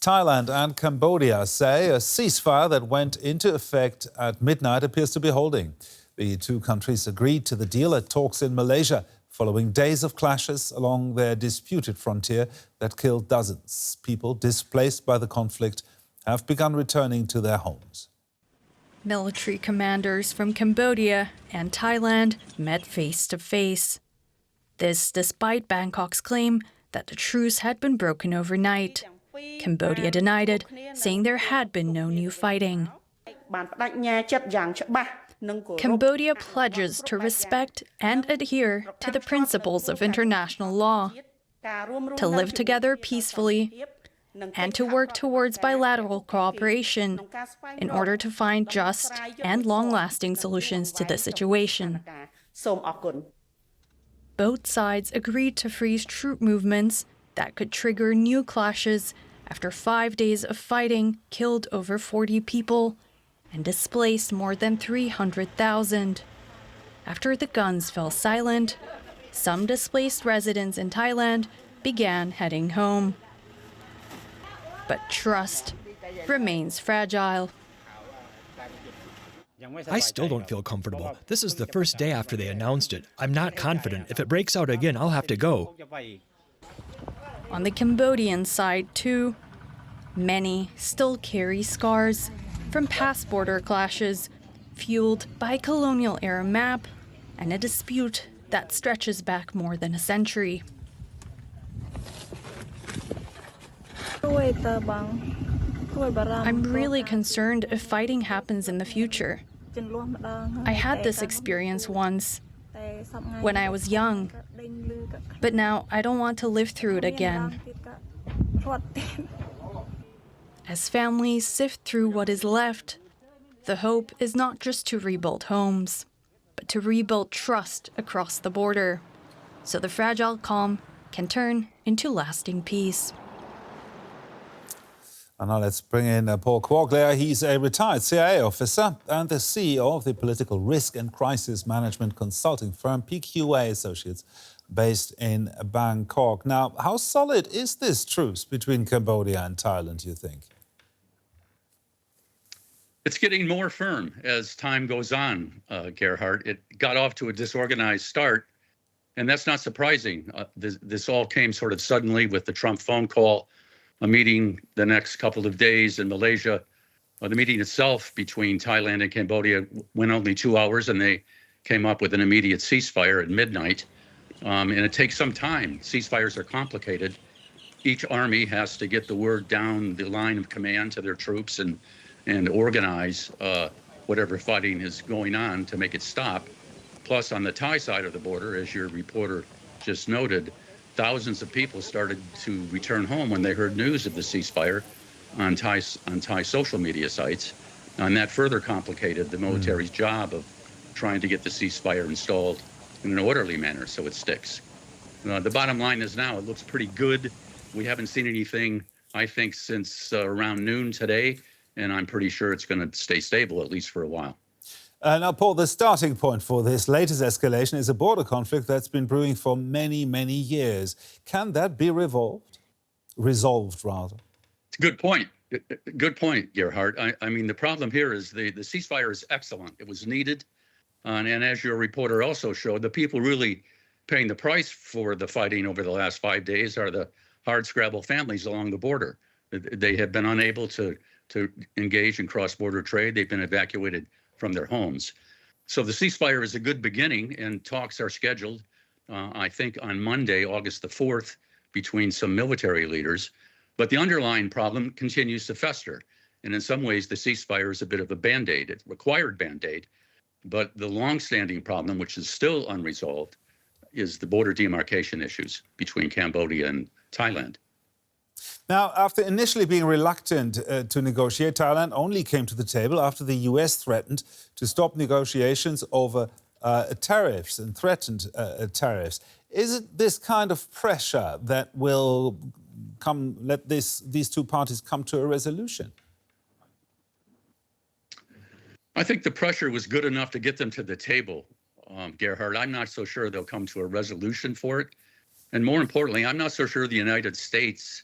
Thailand and Cambodia say a ceasefire that went into effect at midnight appears to be holding. The two countries agreed to the deal at talks in Malaysia following days of clashes along their disputed frontier that killed dozens. People displaced by the conflict have begun returning to their homes. Military commanders from Cambodia and Thailand met face to face. This despite Bangkok's claim that the truce had been broken overnight. Cambodia denied it, saying there had been no new fighting. Cambodia pledges to respect and adhere to the principles of international law, to live together peacefully, and to work towards bilateral cooperation in order to find just and long-lasting solutions to the situation. Both sides agreed to freeze troop movements that could trigger new clashes after 5 days of fighting killed over 40 people and displaced more than 300,000. After the guns fell silent, some displaced residents in Thailand began heading home. But trust remains fragile. I still don't feel comfortable. This is the first day after they announced it. I'm not confident. If it breaks out again, I'll have to go. On the Cambodian side, too, many still carry scars from past border clashes fueled by a colonial-era map and a dispute that stretches back more than a century. I'm really concerned if fighting happens in the future. I had this experience once when I was young, but now I don't want to live through it again. As families sift through what is left, the hope is not just to rebuild homes, but to rebuild trust across the border, so the fragile calm can turn into lasting peace. And now let's bring in Paul Quaglia. He's a retired CIA officer and the CEO of the political risk and crisis management consulting firm PQA Associates, based in Bangkok. Now, how solid is this truce between Cambodia and Thailand, do you think? It's getting more firm as time goes on, Gerhard. It got off to a disorganized start, and that's not surprising. This all came sort of suddenly with the Trump phone call, a meeting the next couple of days in Malaysia. The meeting itself between Thailand and Cambodia went only 2 hours, and they came up with an immediate ceasefire at midnight. And it takes some time. Ceasefires are complicated. Each army has to get the word down the line of command to their troops and organize whatever fighting is going on to make it stop. Plus, on the Thai side of the border, as your reporter just noted, thousands of people started to return home when they heard news of the ceasefire on Thai social media sites. And that further complicated the military's job of trying to get the ceasefire installed in an orderly manner so it sticks. The bottom line is now it looks pretty good. We haven't seen anything, I think, since around noon today, and I'm pretty sure it's going to stay stable, at least for a while. Now, Paul, the starting point for this latest escalation is a border conflict that's been brewing for many, many years. Can that be resolved, rather? It's a good point. Good point, Gerhard. I mean, the problem here is the ceasefire is excellent. It was needed. And as your reporter also showed, the people really paying the price for the fighting over the last 5 days are the hardscrabble families along the border. They have been unable to engage in cross-border trade. They've been evacuated from their homes. So the ceasefire is a good beginning, and talks are scheduled, I think, on Monday, August the 4th, between some military leaders. But the underlying problem continues to fester. And in some ways, the ceasefire is a bit of a Band-Aid, a required Band-Aid. But the long-standing problem, which is still unresolved, is the border demarcation issues between Cambodia and Thailand. Now, after initially being reluctant to negotiate, Thailand only came to the table after the US threatened to stop negotiations over tariffs and threatened tariffs. Is it this kind of pressure that will let these two parties come to a resolution? I think the pressure was good enough to get them to the table, Gerhard. I'm not so sure they'll come to a resolution for it. And more importantly, I'm not so sure the United States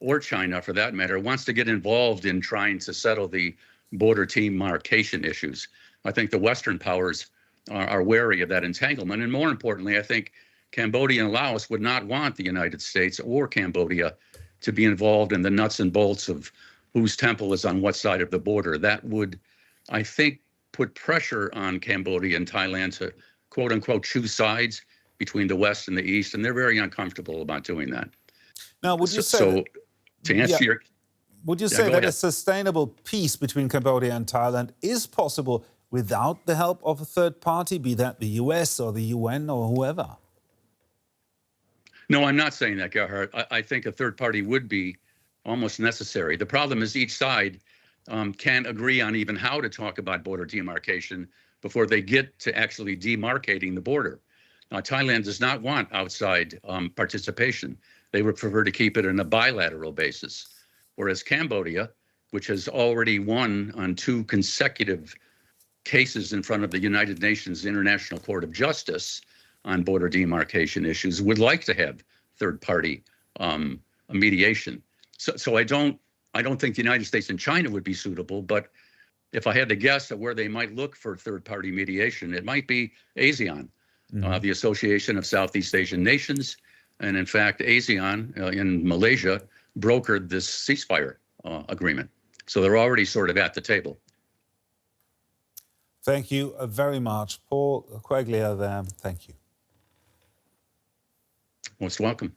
or China for that matter, wants to get involved in trying to settle the border demarcation issues. I think the Western powers are wary of that entanglement. And more importantly, I think Cambodia and Laos would not want the United States or Cambodia to be involved in the nuts and bolts of whose temple is on what side of the border. That would, I think, put pressure on Cambodia and Thailand to, quote unquote, choose sides between the West and the East. And they're very uncomfortable about doing that. Now, would you say... So to answer your... Would you say that ahead. a sustainable peace between Cambodia and Thailand is possible without the help of a third party, be that the US or the UN or whoever? No, I'm not saying that, Gerhard. I think a third party would be almost necessary. The problem is each side can't agree on even how to talk about border demarcation before they get to actually demarcating the border. Thailand does not want outside participation. They would prefer to keep it on a bilateral basis, whereas Cambodia, which has already won on 2 consecutive cases in front of the United Nations International Court of Justice on border demarcation issues, would like to have third-party mediation. So I don't think the United States and China would be suitable, but if I had to guess at where they might look for third-party mediation, it might be ASEAN, the Association of Southeast Asian Nations. And in fact, ASEAN in Malaysia brokered this ceasefire agreement. So they're already sort of at the table. Thank you very much. Paul Quaglia there, thank you. Most welcome.